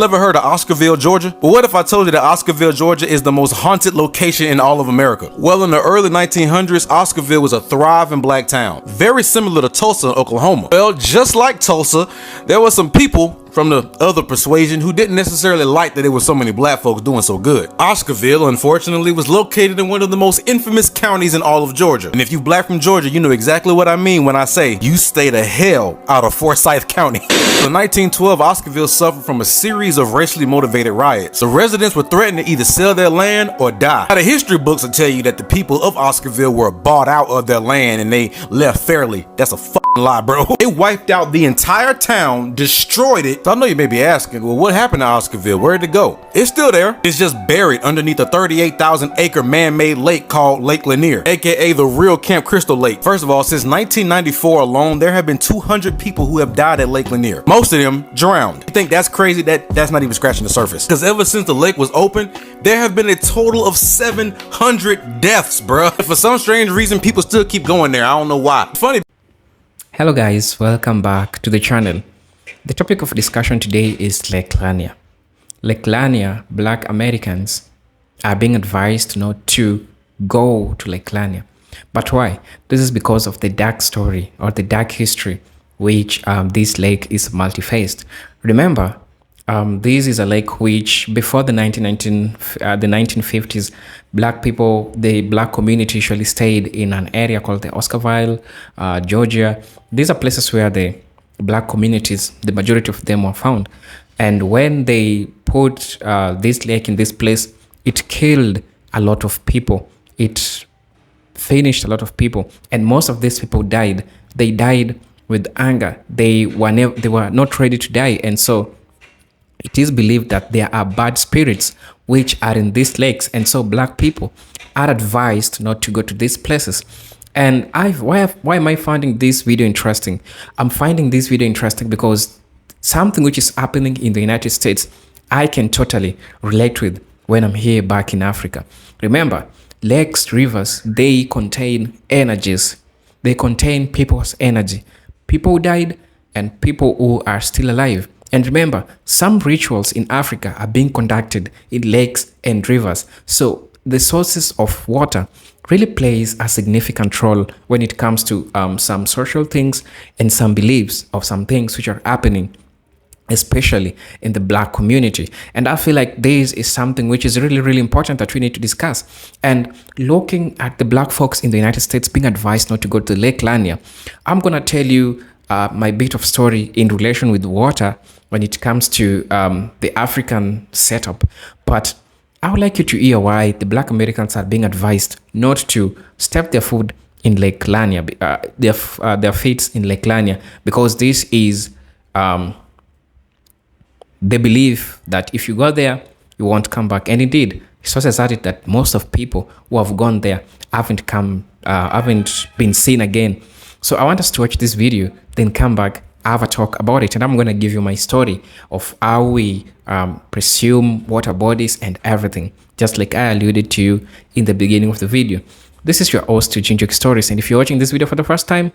Ever heard of Oscarville, Georgia? But what if I told you that Oscarville, Georgia is the most haunted location in all of America? Well, in the early 1900s, Oscarville was a thriving black town, very similar to Tulsa, Oklahoma. Well, just like Tulsa, there were some people from the other persuasion who didn't necessarily like that there were so many black folks doing so good. Oscarville, unfortunately, was located in one of the most infamous counties in all of Georgia. And if you black from Georgia, you know exactly what I mean when I say you stay the hell out of Forsyth County. In 1912, Oscarville suffered from a series of racially motivated riots. The residents were threatened to either sell their land or die. Now, the history books will tell you that the people of Oscarville were bought out of their land and they left fairly. That's a fucking lie, bro. They wiped out the entire town, destroyed it. So I know you may be asking, well, what happened to Oscarville? Where'd it go? It's still there. It's just buried underneath a 38,000 acre man-made lake called Lake Lanier, aka the real Camp Crystal Lake. First of all, since 1994 alone, there have been 200 people who have died at Lake Lanier. Most of them drowned. You think that's crazy? That's not even scratching the surface. Because ever since the lake was open, there have been a total of 700 deaths, bruh. For some strange reason, people still keep going there. I don't know why. Funny. Hello guys, welcome back to the channel. The topic of discussion today is Lake Lanier. Lake Lanier, Black Americans are being advised not to go to Lake Lanier. But why? This is because of the dark story or the dark history which this lake is multi-faced. Remember, this is a lake which before the 1950s, black people, the black community usually stayed in an area called the Oscarville, Georgia. These are places where the black communities, the majority of them were found. And when they put this lake in this place, it killed a lot of people. It finished a lot of people. And most of these people died. They died with anger. They were not ready to die. And so it is believed that there are bad spirits which are in these lakes. And so black people are advised not to go to these places. And why am I finding this video interesting? I'm finding this video interesting because something which is happening in the United States, I can totally relate with when I'm here back in Africa. Remember, lakes, rivers, they contain energies. They contain people's energy. People who died and people who are still alive. And remember, some rituals in Africa are being conducted in lakes and rivers. So the sources of water really plays a significant role when it comes to some social things and some beliefs of some things which are happening, especially in the black community. And I feel like this is something which is really, really important that we need to discuss. And looking at the black folks in the United States being advised not to go to Lake Lanier, I'm going to tell you my bit of story in relation with water when it comes to the African setup. But I would like you to hear why the black Americans are being advised not to step their foot in Lake Lanier, their feet in Lake Lanier, because this is they believe that if you go there, you won't come back. And indeed, sources added that most of people who have gone there haven't been seen again. So I want us to watch this video, then come back, have a talk about it, and I'm going to give you my story of how we presume water bodies and everything, just like I alluded to you in the beginning of the video. This is your host to Jinjuk Stories, and if you're watching this video for the first time,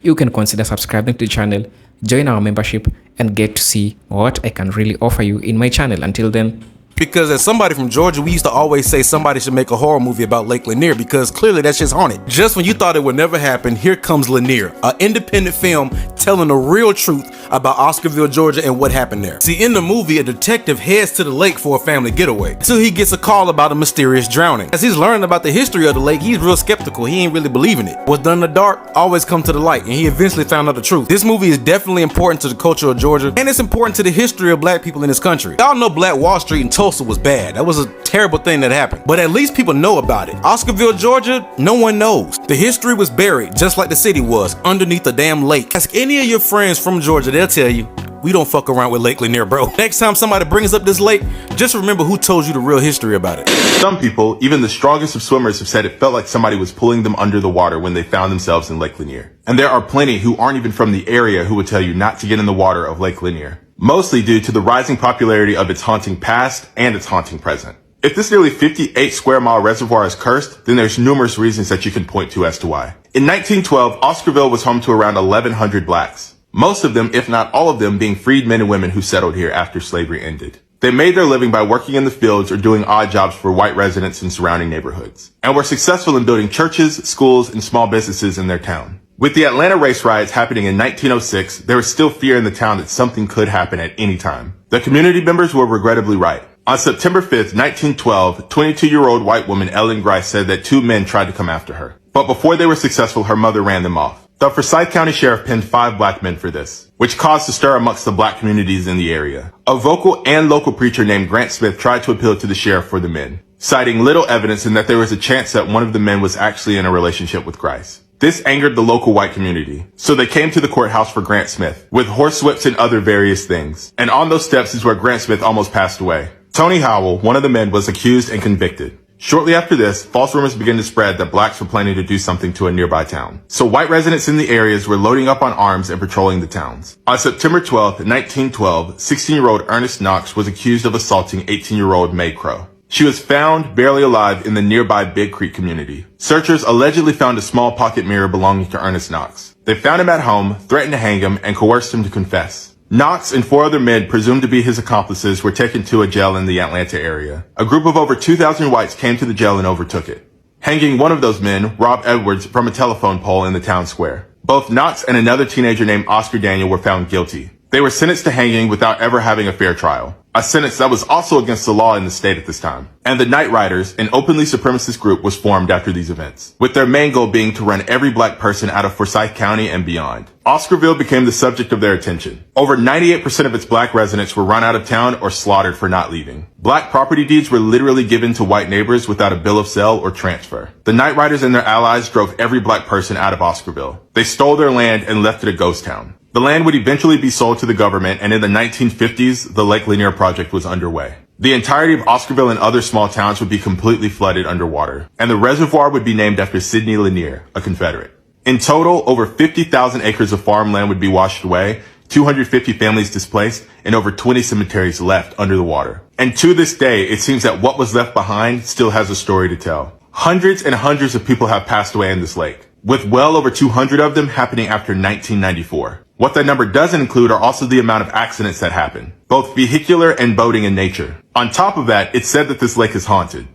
you can consider subscribing to the channel, join our membership, and get to see what I can really offer you in my channel. Until then, Because as somebody from Georgia, we used to always say somebody should make a horror movie about Lake Lanier because clearly that shit's haunted. Just when you thought it would never happen, here comes Lanier, an independent film telling the real truth about Oscarville, Georgia and what happened there. See, in the movie, a detective heads to the lake for a family getaway until he gets a call about a mysterious drowning. As he's learning about the history of the lake, he's real skeptical. He ain't really believing it. What's done in the dark always come to the light, and he eventually found out the truth. This movie is definitely important to the culture of Georgia, and it's important to the history of black people in this country. Y'all know Black Wall Street in Tulsa was bad. That was a terrible thing that happened. But at least people know about it. Oscarville, Georgia, no one knows. The history was buried, just like the city was, underneath a damn lake. Ask any of your friends from Georgia, they'll tell you, we don't fuck around with Lake Lanier, bro. Next time somebody brings up this lake, just remember who told you the real history about it. Some people, even the strongest of swimmers, have said it felt like somebody was pulling them under the water when they found themselves in Lake Lanier. And there are plenty who aren't even from the area who would tell you not to get in the water of Lake Lanier, mostly due to the rising popularity of its haunting past and its haunting present. If this nearly 58 square mile reservoir is cursed, then there's numerous reasons that you can point to as to why. In 1912, Oscarville was home to around 1,100 blacks. Most of them, if not all of them, being freed men and women who settled here after slavery ended. They made their living by working in the fields or doing odd jobs for white residents in surrounding neighborhoods, and were successful in building churches, schools, and small businesses in their town. With the Atlanta race riots happening in 1906, there was still fear in the town that something could happen at any time. The community members were regrettably right. On September 5th, 1912, 22-year-old white woman Ellen Grice said that 2 men tried to come after her. But before they were successful, her mother ran them off. The Forsyth County Sheriff pinned 5 black men for this, which caused a stir amongst the black communities in the area. A vocal and local preacher named Grant Smith tried to appeal to the sheriff for the men, citing little evidence and that there was a chance that one of the men was actually in a relationship with Grice. This angered the local white community, so they came to the courthouse for Grant Smith, with horsewhips and other various things. And on those steps is where Grant Smith almost passed away. Tony Howell, one of the men, was accused and convicted. Shortly after this, false rumors began to spread that blacks were planning to do something to a nearby town. So white residents in the areas were loading up on arms and patrolling the towns. On September 12, 1912, 16-year-old Ernest Knox was accused of assaulting 18-year-old May Crow. She was found barely alive in the nearby Big Creek community. Searchers allegedly found a small pocket mirror belonging to Ernest Knox. They found him at home, threatened to hang him, and coerced him to confess. Knox and 4 other men, presumed to be his accomplices, were taken to a jail in the Atlanta area. A group of over 2,000 whites came to the jail and overtook it, hanging one of those men, Rob Edwards, from a telephone pole in the town square. Both Knox and another teenager named Oscar Daniel were found guilty. They were sentenced to hanging without ever having a fair trial, a sentence that was also against the law in the state at this time. And the Night Riders, an openly supremacist group, was formed after these events, with their main goal being to run every black person out of Forsyth County and beyond. Oscarville became the subject of their attention. Over 98% of its black residents were run out of town or slaughtered for not leaving. Black property deeds were literally given to white neighbors without a bill of sale or transfer. The Night Riders and their allies drove every black person out of Oscarville. They stole their land and left it a ghost town. The land would eventually be sold to the government, and in the 1950s, the Lake Lanier project was underway. The entirety of Oscarville and other small towns would be completely flooded underwater, and the reservoir would be named after Sidney Lanier, a Confederate. In total, over 50,000 acres of farmland would be washed away, 250 families displaced, and over 20 cemeteries left under the water. And to this day, it seems that what was left behind still has a story to tell. Hundreds and hundreds of people have passed away in this lake, with well over 200 of them happening after 1994. What that number doesn't include are also the amount of accidents that happen, both vehicular and boating in nature. On top of that, it's said that this lake is haunted.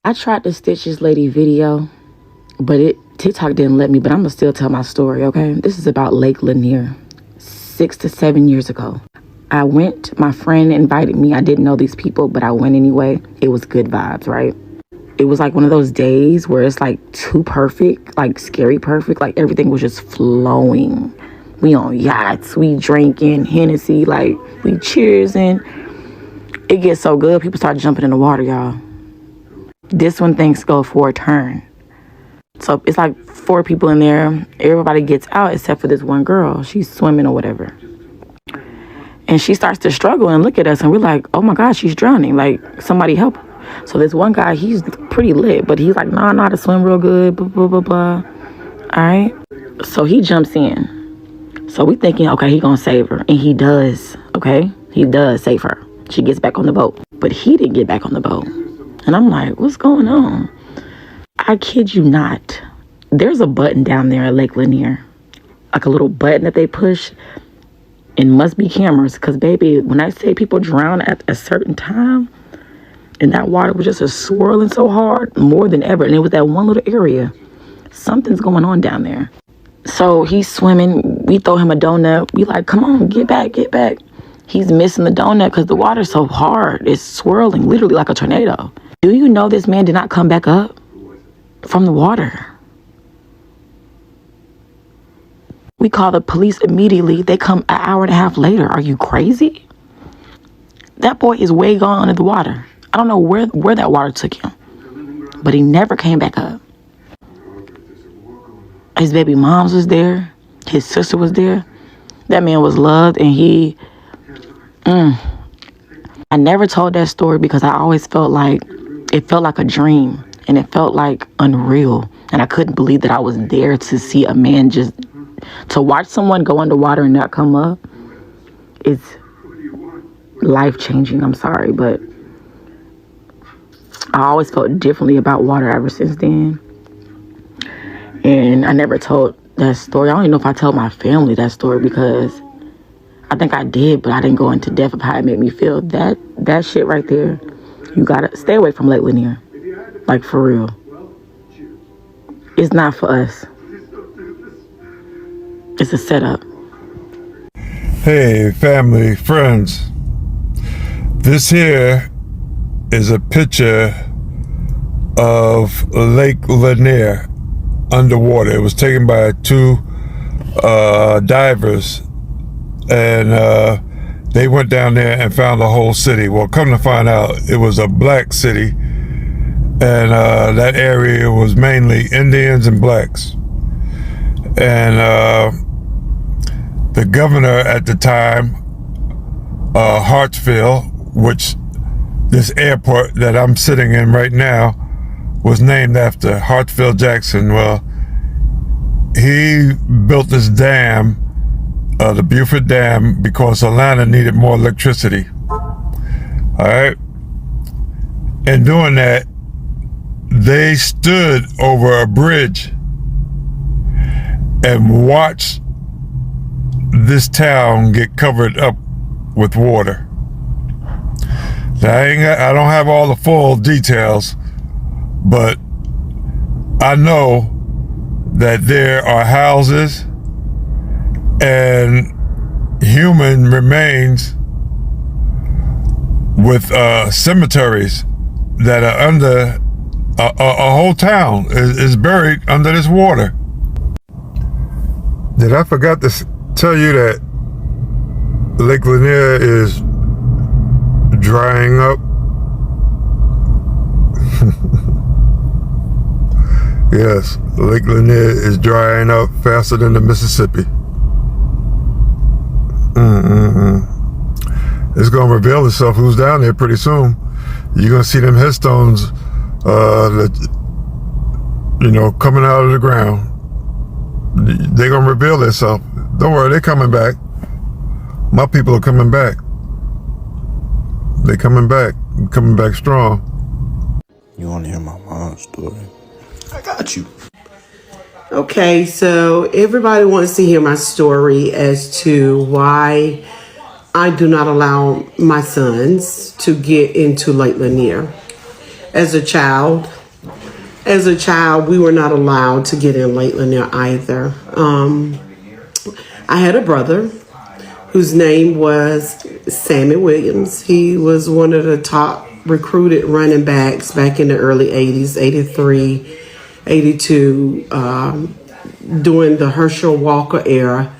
I tried to stitch this lady video, but TikTok didn't let me, but I'm gonna still tell my story, okay? This is about Lake Lanier, 6 to 7 years ago. I went, my friend invited me. I didn't know these people, but I went anyway. It was good vibes, right? It was like one of those days where it's like too perfect, like scary perfect. Like everything was just flowing. We on yachts, we drinking Hennessy, like we cheersing. It gets so good, people start jumping in the water, y'all. This when things go for a turn. So it's like 4 people in there. Everybody gets out except for this one girl. She's swimming or whatever. And she starts to struggle and look at us and we're like, oh my God, she's drowning. Like somebody help her. So this one guy, he's pretty lit, but he's like, nah, I know how to swim real good, blah, blah, blah, blah. All right. So he jumps in. So we thinking, okay, he gonna save her. And he does, okay? He does save her. She gets back on the boat. But he didn't get back on the boat. And I'm like, what's going on? I kid you not. There's a button down there at Lake Lanier. Like a little button that they push. It must be cameras. Because, baby, when I say people drown at a certain time, and that water was just swirling so hard, more than ever. And it was that one little area. Something's going on down there. So he's swimming. We throw him a donut. We like, come on, get back, get back. He's missing the donut because the water's so hard. It's swirling, literally like a tornado. Do you know this man did not come back up from the water? We call the police immediately. They come an hour and a half later. Are you crazy? That boy is way gone under the water. I don't know where that water took him, but he never came back up. His baby moms was there. His sister was there. That man was loved, and I never told that story because I always felt like it felt like a dream, and it felt like unreal, and I couldn't believe that I was there to see a man to watch someone go underwater and not come up. It's life-changing. I'm sorry, but I always felt differently about water ever since then. And I never told that story. I don't even know if I told my family that story, because I think I did, but I didn't go into depth of how it made me feel. That shit right there, you gotta stay away from Lake Lanier. Like, for real. It's not for us. It's a setup. Hey, family, friends. This here is a picture of Lake Lanier underwater. It was taken by two divers, and they went down there and found the whole city. Well, come to find out, it was a black city, and that area was mainly Indians and blacks. And the governor at the time, Hartsville, which this airport that I'm sitting in right now was named after, Hartsville Jackson. Well, he built this dam, the Beaufort Dam, because Atlanta needed more electricity. All right. In doing that, they stood over a bridge and watched this town get covered up with water. Now, I don't have all the full details, but I know that there are houses and human remains with cemeteries that are under a whole town is buried under this water. Did I forget to tell you that Lake Lanier is drying up? Yes, Lake Lanier is drying up faster than the Mississippi. It's gonna reveal itself who's down there pretty soon. You're gonna see them headstones, coming out of the ground. They're gonna reveal themselves. Don't worry, they're coming back. My people are coming back. They're coming back strong. You want to hear my mom's story? I got you. Okay, so everybody wants to hear my story as to why I do not allow my sons to get into Lake Lanier. As a child, we were not allowed to get in Lake Lanier either. I had a brother whose name was Sammy Williams. He was one of the top recruited running backs back in the early 80s, 83, 82, during the Herschel Walker era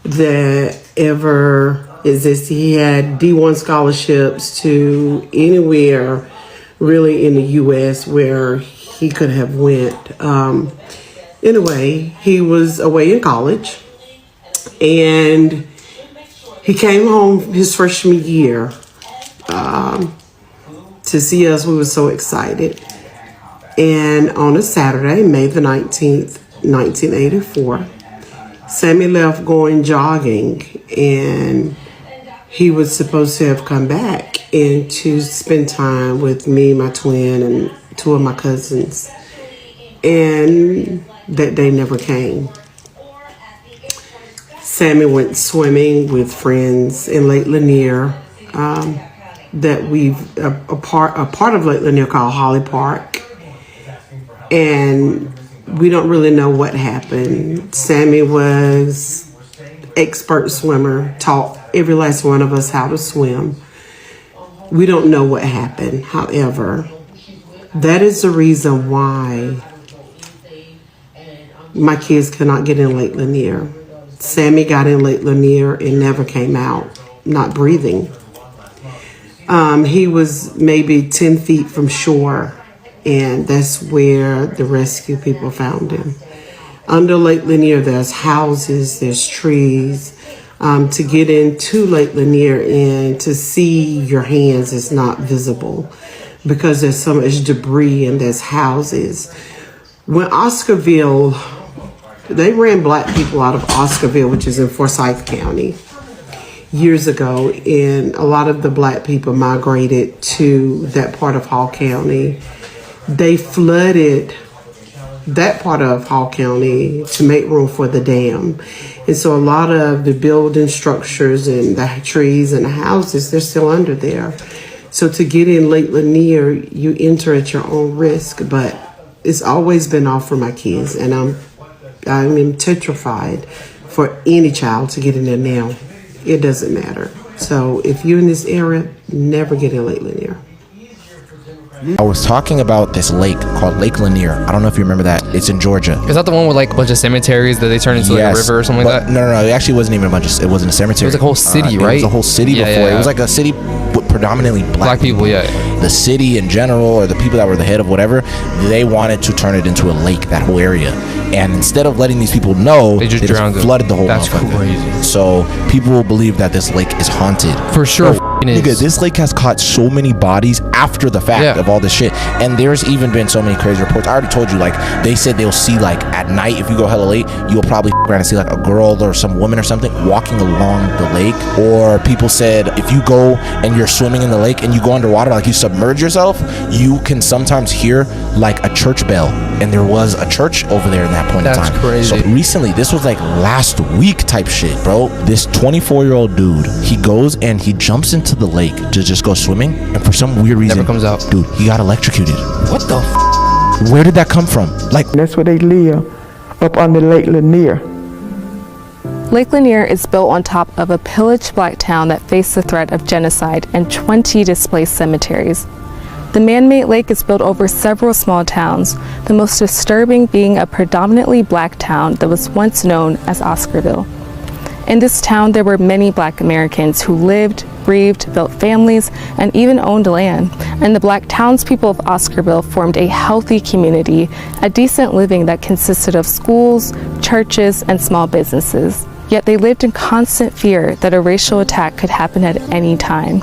that ever existed. He had D1 scholarships to anywhere really in the U.S. where he could have went. Anyway, he was away in college, and he came home his freshman year to see us. We were so excited. And on a Saturday, May the 19th, 1984, Sammy left going jogging, and he was supposed to have come back and to spend time with me, my twin, and two of my cousins. And that day never came. Sammy went swimming with friends in Lake Lanier, that a part of Lake Lanier called Holly Park. And we don't really know what happened. Sammy was expert swimmer, taught every last one of us how to swim. We don't know what happened. However, that is the reason why my kids cannot get in Lake Lanier. Sammy got in Lake Lanier and never came out, not breathing. He was maybe 10 feet from shore, and that's where the rescue people found him. Under Lake Lanier, there's houses, there's trees. To get into Lake Lanier and to see your hands is not visible because there's so much debris and there's houses. When Oscarville, they ran black people out of Oscarville, which is in Forsyth County, years ago, and a lot of the black people migrated to that part of Hall County. They flooded that part of Hall County to make room for the dam. And so a lot of the building structures and the trees and the houses, they're still under there. So to get in Lake Lanier, you enter at your own risk, but it's always been off for my kids, and I'm petrified for any child to get in there now. It doesn't matter. So if you're in this area, never get in Lake Lanier. I was talking about this lake called Lake Lanier. I don't know if you remember that. It's in Georgia. Is that the one with like a bunch of cemeteries that they turn into like a river or something like that? No. It actually wasn't even a bunch of. It wasn't a cemetery. It was like a whole city, right? It was a whole city before. Yeah. It was like a city with predominantly black people. Yeah. The city in general, or the people that were the head of whatever, they wanted to turn it into a lake, that whole area. And instead of letting these people know, they just flooded the whole. That's crazy. So people believe that this lake is haunted. For sure. Nigga, this lake has caught so many bodies after the fact of all this shit, and there's even been so many crazy reports. I already told you, like, they said they'll see, like, at night, if you go hella late, you'll probably around and see like a girl or some woman or something walking along the lake. Or people said if you go and you're swimming in the lake and you go underwater, like you submerge yourself, you can sometimes hear like a church bell, and there was a church over there in that point in time. That's crazy. So recently, this was like last week type shit, bro. This 24-year-old dude, he goes and he jumps into the lake to just go swimming, and for some weird reason, never comes out. Dude, he got electrocuted. What the Where did that come from? Like, that's where they live, up under Lake Lanier. Lake Lanier is built on top of a pillaged black town that faced the threat of genocide and 20 displaced cemeteries. The man-made lake is built over several small towns, the most disturbing being a predominantly black town that was once known as Oscarville. In this town, there were many black Americans who lived, breathed, built families, and even owned land. And the black townspeople of Oscarville formed a healthy community, a decent living that consisted of schools, churches, and small businesses. Yet they lived in constant fear that a racial attack could happen at any time.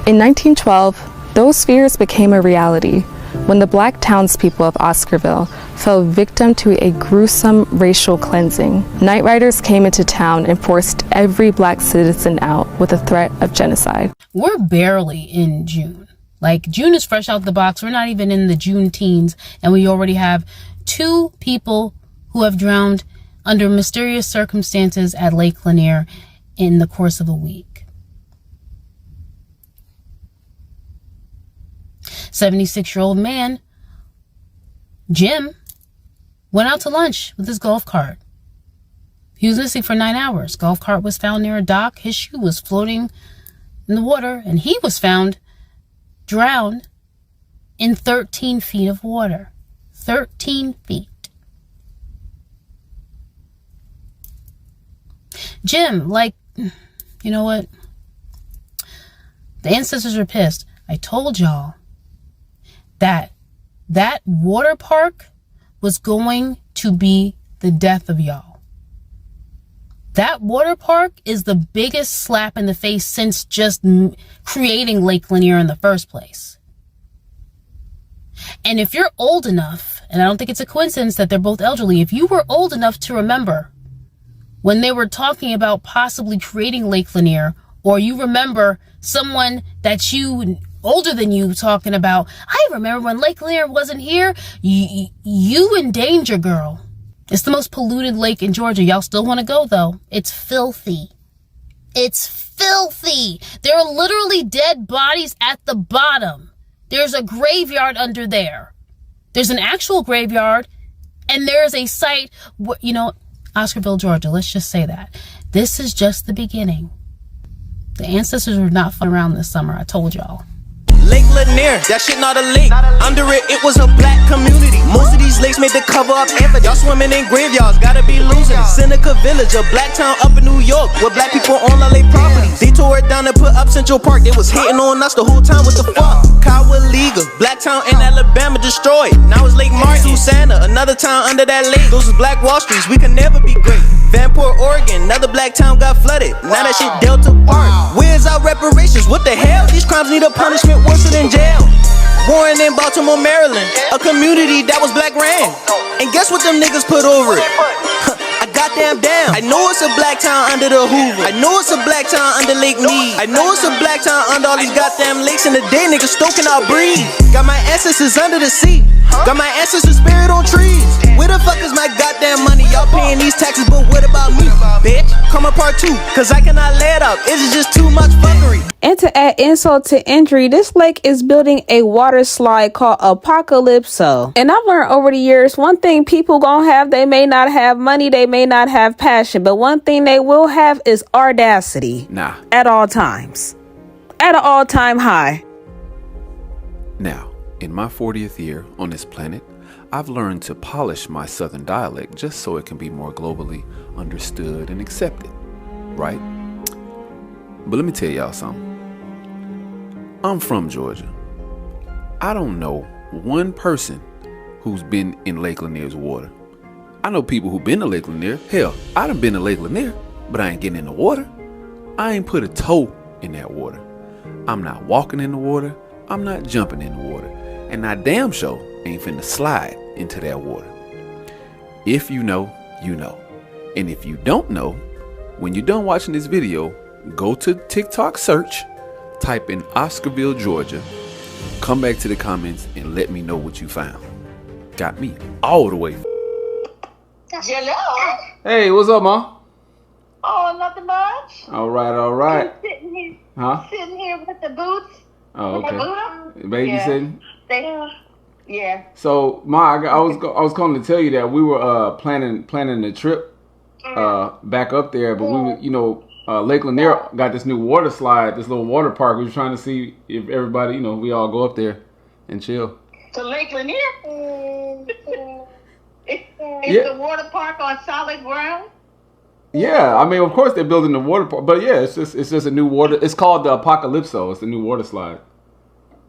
In 1912, those fears became a reality when the black townspeople of Oscarville fell victim to a gruesome racial cleansing. Night riders came into town and forced every black citizen out with a threat of genocide. We're barely in June. Like, June is fresh out the box. We're not even in the June teens, and we already have 2 people who have drowned under mysterious circumstances at Lake Lanier in the course of a week. 76-year-old man, Jim, went out to lunch with his golf cart. He was missing for 9 hours. Golf cart was found near a dock. His shoe was floating in the water, and he was found drowned in 13 feet of water. 13 feet. Jim, like, you know what? The ancestors are pissed. I told y'all that water park was going to be the death of y'all. That water park is the biggest slap in the face since just creating Lake Lanier in the first place. And if you're old enough, and I don't think it's a coincidence that they're both elderly, if you were old enough to remember when they were talking about possibly creating Lake Lanier, or you remember someone that you older than you talking about, I remember when Lake Lanier wasn't here, you in danger, girl. It's the most polluted lake in Georgia. Y'all still want to go, though. It's filthy. It's filthy. There are literally dead bodies at the bottom. There's a graveyard under there. There's an actual graveyard, and there's a site, you know, Oscarville, Georgia. Let's just say that. This is just the beginning. The ancestors were not fun around this summer. I told y'all. Lake Lanier, that shit not a lake. Under it, it was a black community. Most of these lakes made the cover up anthem. Y'all swimming in graveyards, gotta be losing. Seneca Village, a black town up in New York, where black people own all their properties. They tore it down and put up Central Park. They was hating on us the whole time. What the fuck? Cowaliga, black town in Alabama destroyed. Now it's Lake Martin, Susanna, another town under that lake. Those is black Wall Streets, we can never be great. Vanport, Oregon, another black town got flooded. Now that shit Delta Park. Where's our reparations? What the hell? These crimes need a punishment worse than jail. Warren in Baltimore, Maryland, a community that was black ran. And guess what them niggas put over it? I goddamn damn. I know it's a black town under the Hoover. I know it's a black town under Lake Mead. I know it's a black town under all these goddamn lakes. In the day, niggas stoking our breed. Got my ancestors under the sea. Got my ancestors' spirit on trees. Where the fuck is my goddamn money? Y'all paying these taxes, but what about me, bitch? Come apart too, cause I cannot lay it up. Is it just too much fuckery? And to add insult to injury, this lake is building a water slide called Apocalypso. And I've learned over the years, one thing people gonna have, they may not have money, they may not have passion, but one thing they will have is audacity. Nah. At all times. At an all-time high. Now, in my 40th year on this planet, I've learned to polish my southern dialect just so it can be more globally understood and accepted, right? But let me tell y'all something. I'm from Georgia. I don't know one person who's been in Lake Lanier's water. I know people who've been to Lake Lanier. Hell, I done been to Lake Lanier, but I ain't getting in the water. I ain't put a toe in that water. I'm not walking in the water. I'm not jumping in the water. And I damn sure ain't finna slide into that water. If you know, you know. And if you don't know, when you're done watching this video, go to TikTok search, type in Oscarville, Georgia, come back to the comments and let me know what you found. Got me all the way. Hello. Hey, what's up, Ma? Oh, nothing much. All right. Sitting here, Huh? sitting here with the boots. Oh, With the okay. Buddha. Babysitting? Yeah. So, Ma, I was calling to tell you that we were planning the trip back up there, but we were, you know, Lake Lanier got this new water slide, this little water park. We were trying to see if everybody, you know, we all go up there and chill. To Lake Lanier? It's Yeah. the water park on solid ground? Yeah, I mean, of course they're building the water park, but yeah, it's just a new water. It's called the Apocalypso. It's the new water slide.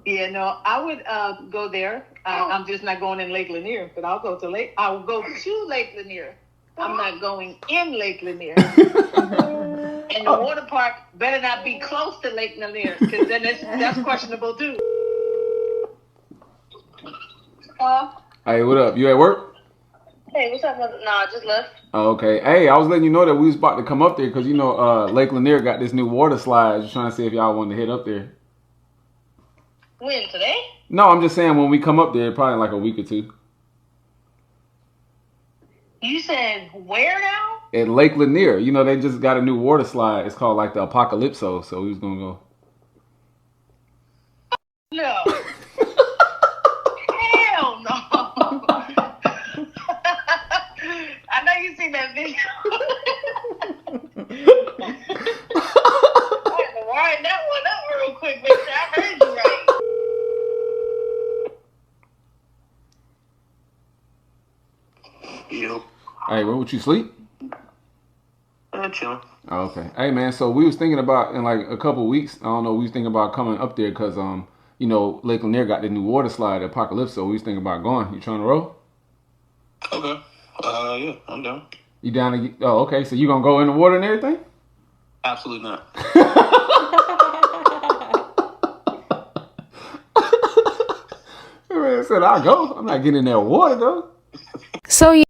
Yeah, no, I would go there. I'm just not going in Lake Lanier, but I'll go to Lake Lanier. I'm not going in Lake Lanier. And the water park better not be close to Lake Lanier, because then that's questionable too. Hey, what up? You at work? Hey, what's up? No, I just left. Oh, okay. Hey, I was letting you know that we was about to come up there because, you know, Lake Lanier got this new water slide. Just trying to see if y'all wanted to hit up there. When, today? No, I'm just saying when we come up there, probably in like a week or two. You said where now? At Lake Lanier. You know, they just got a new water slide. It's called like the Apocalypso. So we was going to go. No. Hell no. I know you seen that video. I had to wind that one up real quick, make sure I heard you right. Yep. Hey, where would you sleep? Chilling. Oh, okay. Hey, man, so we was thinking about in like a couple of weeks, I don't know, we was thinking about coming up there because, you know, Lake Lanier got the new water slide, Apocalypse, so we was thinking about going. You trying to roll? Okay. Yeah, I'm down. You down to, oh, okay, so you gonna go in the water and everything? Absolutely not. Man said, I'll go. I'm not getting in that water, though. So, yeah.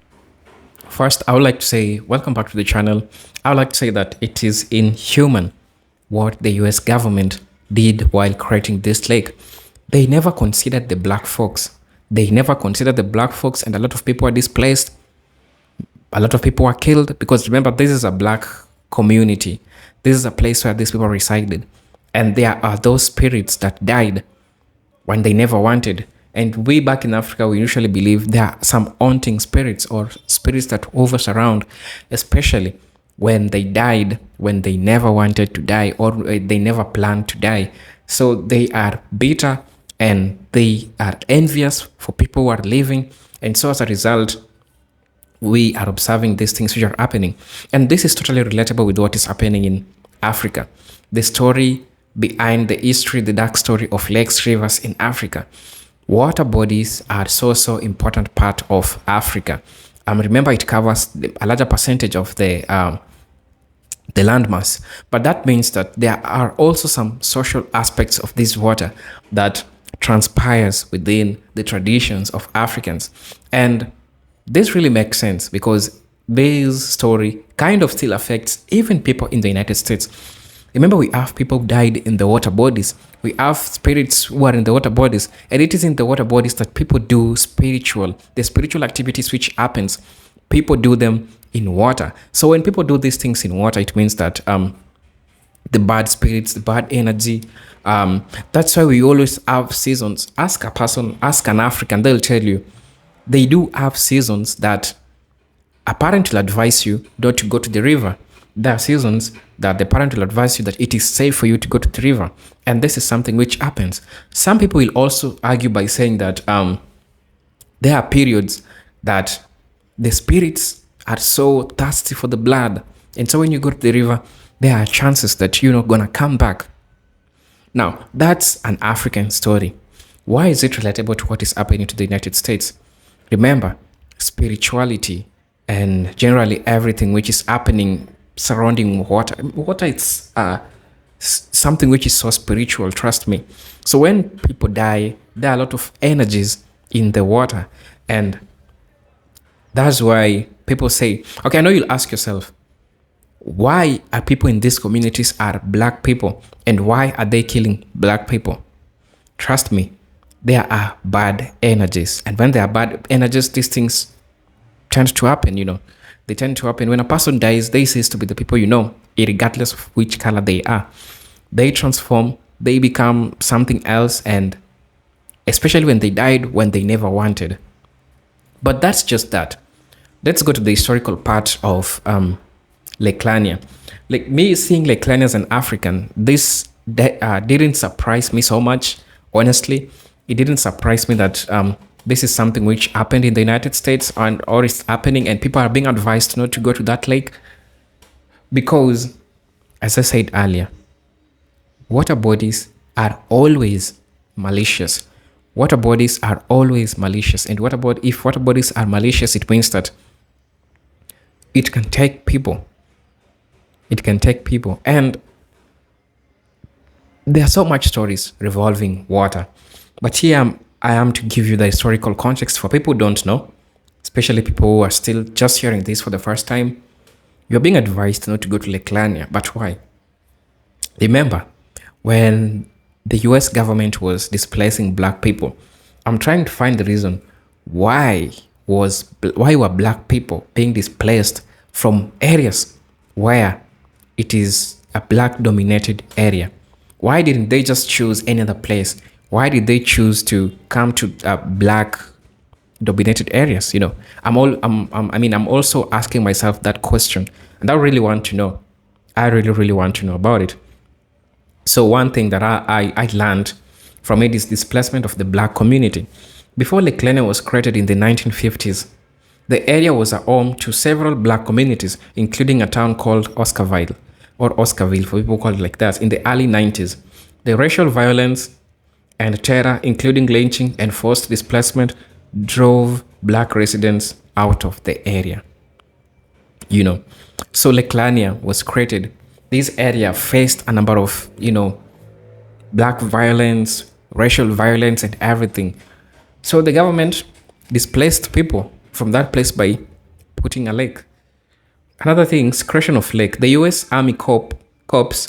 First, I would like to say, welcome back to the channel. I would like to say that it is inhuman what the US government did while creating this lake. They never considered the black folks. They never considered the black folks, and a lot of people are displaced. A lot of people were killed because remember, this is a black community. This is a place where these people resided. And there are those spirits that died when they never wanted. And we back in Africa, we usually believe there are some haunting spirits or spirits that hover around, especially when they died, when they never wanted to die or they never planned to die. So they are bitter and they are envious for people who are living. And so as a result, we are observing these things which are happening. And this is totally relatable with what is happening in Africa. The story behind the history, the dark story of lakes, rivers in Africa. Water bodies are so important part of Africa. Remember, it covers a larger percentage of the landmass. But that means that there are also some social aspects of this water that transpires within the traditions of Africans. And this really makes sense because this story kind of still affects even people in the United States. Remember, we have people who died in the water bodies. We have spirits who are in the water bodies. And it is in the water bodies that people do the spiritual activities which happens. People do them in water. So when people do these things in water, it means that the bad spirits, the bad energy. That's why we always have seasons. Ask a person, ask an African, they'll tell you. They do have seasons that a parent will advise you not to go to the river. There are seasons that the parent will advise you that it is safe for you to go to the river. And this is something which happens. Some people will also argue by saying that there are periods that the spirits are so thirsty for the blood. And so when you go to the river, there are chances that you're not going to come back. Now, that's an African story. Why is it relatable to what is happening to the United States? Remember, spirituality and generally everything which is happening surrounding water. Water is something which is so spiritual, trust me. So when people die, there are a lot of energies in the water. And that's why people say, okay, I know you'll ask yourself, why are people in these communities are black people? And why are they killing black people? Trust me, there are bad energies. And when there are bad energies, these things tend to happen, They tend to happen when a person dies. They cease to be the people regardless of which color they are. They transform, they become something else, and especially when they died when they never wanted. But that's just that. Let's go to the historical part of Lake Lanier. Like me seeing Lake Lanier as an African, this didn't surprise me so much, honestly. It didn't surprise me that this is something which happened in the United States or is happening, and people are being advised not to go to that lake because, as I said earlier, water bodies are always malicious. Water bodies are always malicious. And if water bodies are malicious, it means that it can take people. It can take people. And there are so much stories revolving water. But here I am to give you the historical context for people who don't know, especially people who are still just hearing this for the first time. You're being advised not to go to Lake Lanier. But why? Remember, when the US government was displacing black people, I'm trying to find the reason why were black people being displaced from areas where it is a black dominated area. Why didn't they just choose any other place? Why did they choose to come to black dominated areas? I'm also asking myself that question, and I really want to know. I really want to know about it. So one thing that I learned from it is displacement of the black community. Before Lake Lanier was created in the 1950s, the area was a home to several black communities, including a town called Oscarville, or Oscarville for people call it like that. In the early 90s, the racial violence and terror, including lynching and forced displacement, drove black residents out of the area. So Lake Lanier was created. This area faced a number of, black violence, racial violence, and everything. So the government displaced people from that place by putting a lake. Another thing, creation of lake. The U.S. Army Corps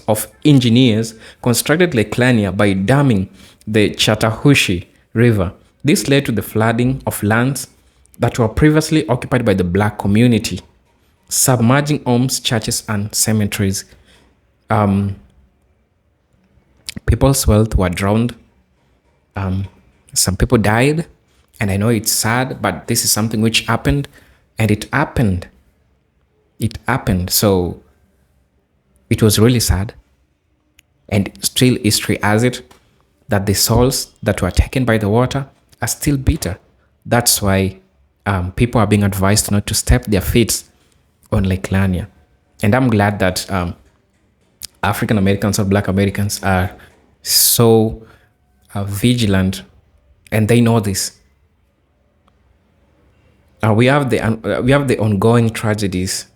of Engineers constructed Lake Lanier by damming the Chattahoochee River. This led to the flooding of lands that were previously occupied by the black community, submerging homes, churches, and cemeteries. People's wealth were drowned. Some people died, and I know it's sad, but this is something which happened, and it happened. So it was really sad, and still history has it that the souls that were taken by the water are still bitter. That's why people are being advised not to step their feet on Lake Lanier. And I'm glad that African Americans or Black Americans are so vigilant, and they know this. We have the ongoing tragedies.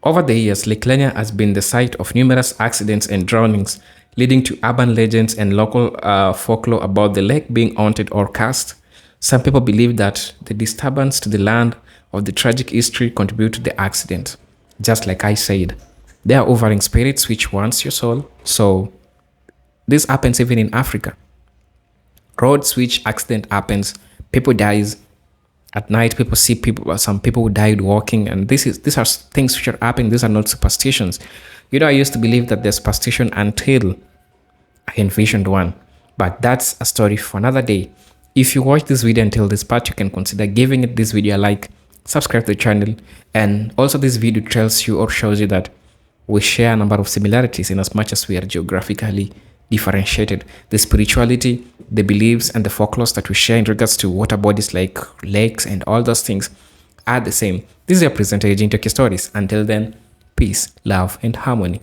Over the years, Lake Lanier has been the site of numerous accidents and drownings, leading to urban legends and local folklore about the lake being haunted or cursed. Some people believe that the disturbance to the land of the tragic history contributed to the accident. Just like I said, There are hovering spirits which wants your soul. So this happens even in Africa. Road switch accident happens. People dies at night. People see people. Some people who died walking, and these are things which are happening. These are not superstitions. I used to believe that there's superstition until I envisioned one, but that's a story for another day. If you watch this video until this part, you can consider giving it this video a like, subscribe to the channel, and also this video tells you or shows you that we share a number of similarities in as much as we are geographically differentiated. The spirituality, the beliefs, and the folklore that we share in regards to water bodies like lakes and all those things are the same. This is your presenter, Agent Stories. Until then, peace, love, and harmony.